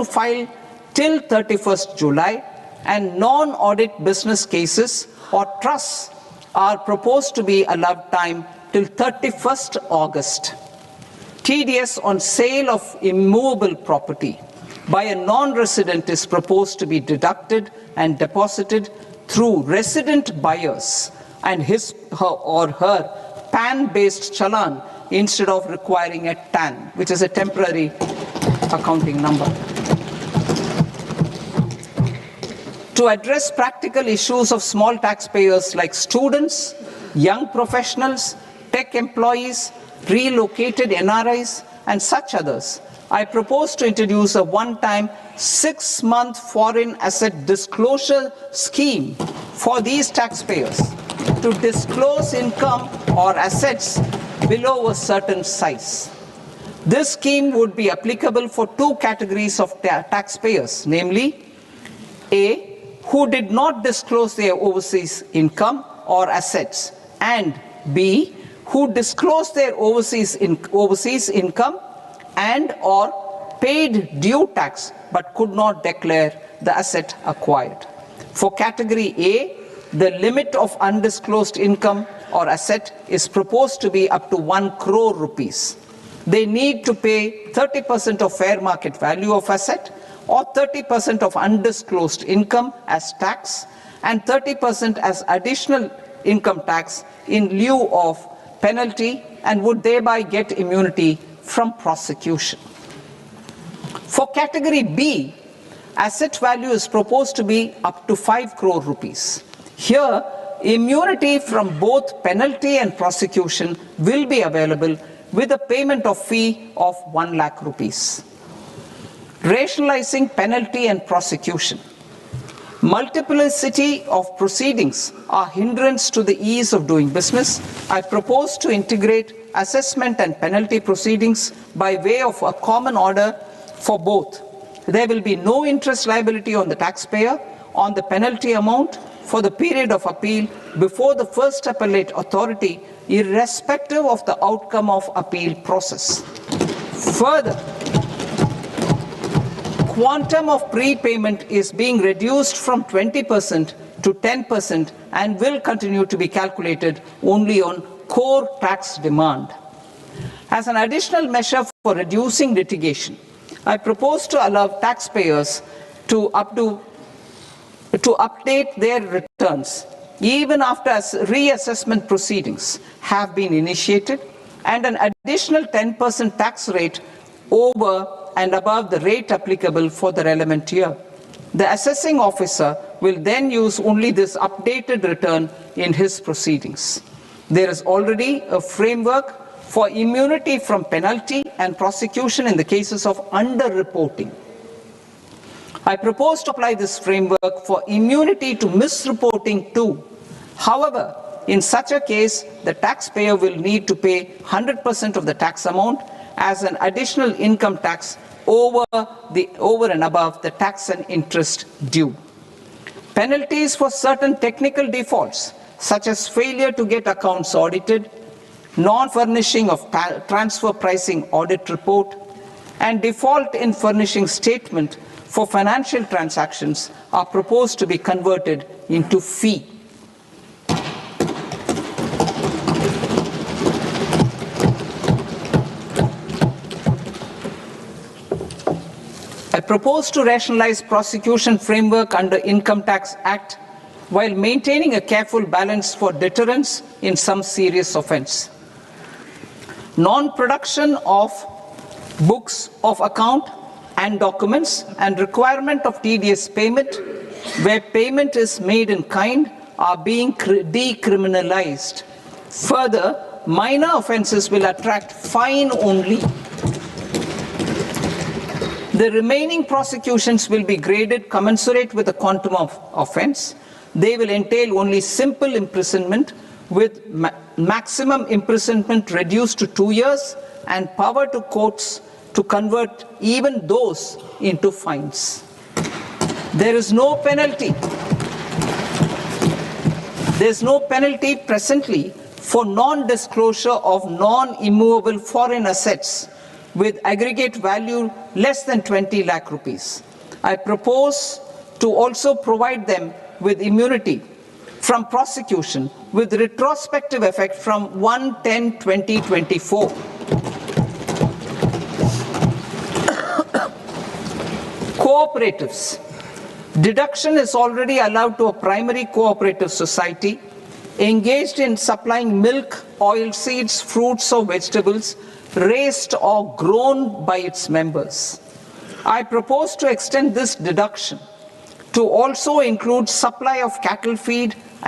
to file till 31st July, and non-audit business cases or trusts are proposed to be allowed time till 31st August. TDS on sale of immovable property by a non-resident is proposed to be deducted and deposited through resident buyers and his or her PAN-based challan instead of requiring a TAN, which is a temporary accounting number. To address practical issues of small taxpayers like students, young professionals, tech employees, relocated NRIs, and such others, I propose to introduce a one-time 6-month foreign asset disclosure scheme for these taxpayers to disclose income or assets below a certain size. This scheme would be applicable for two categories of taxpayers, namely, A, who did not disclose their overseas income or assets, and B, who disclosed their overseas income and or paid due tax but could not declare the asset acquired. For category A, the limit of undisclosed income or asset is proposed to be up to 1 crore rupees. They need to pay 30% of fair market value of asset or 30% of undisclosed income as tax and 30% as additional income tax in lieu of penalty, and would thereby get immunity from prosecution. For category B, asset value is proposed to be up to 5 crore rupees. Here, immunity from both penalty and prosecution will be available with a payment of fee of 1 lakh rupees. Rationalizing penalty and prosecution. Multiplicity of proceedings are hindrance to the ease of doing business. I propose to integrate assessment and penalty proceedings by way of a common order for both. There will be no interest liability on the taxpayer on the penalty amount for the period of appeal before the first appellate authority, irrespective of the outcome of appeal process. Further, quantum of prepayment is being reduced from 20% to 10% and will continue to be calculated only on core tax demand. As an additional measure for reducing litigation, I propose to allow taxpayers to update their returns even after reassessment proceedings have been initiated, and an additional 10% tax rate over and above the rate applicable for the relevant year. The assessing officer will then use only this updated return in his proceedings. There is already a framework for immunity from penalty and prosecution in the cases of underreporting. I propose to apply this framework for immunity to misreporting too. However, in such a case, the taxpayer will need to pay 100% of the tax amount as an additional income tax over and above the tax and interest due. Penalties for certain technical defaults, such as failure to get accounts audited, non-furnishing of transfer pricing audit report, and default in furnishing statement for financial transactions, are proposed to be converted into fee. I propose to rationalize prosecution framework under Income Tax Act while maintaining a careful balance for deterrence in some serious offense. Non-production of books of account and documents and requirement of TDS payment where payment is made in kind are being decriminalized. Further, minor offenses will attract fine only. The remaining prosecutions will be graded commensurate with the quantum of offense. They will entail only simple imprisonment with maximum imprisonment reduced to 2 years and power to courts to convert even those into fines. There is no penalty. There is no penalty presently for non-disclosure of non-immovable foreign assets with aggregate value less than 20 lakh rupees. I propose to also provide them with immunity from prosecution with retrospective effect from 1/10/2024. Cooperatives. Deduction is already allowed to a primary cooperative society engaged in supplying milk, oilseeds, fruits or vegetables raised or grown by its members. I propose to extend this deduction to also include supply of cattle feed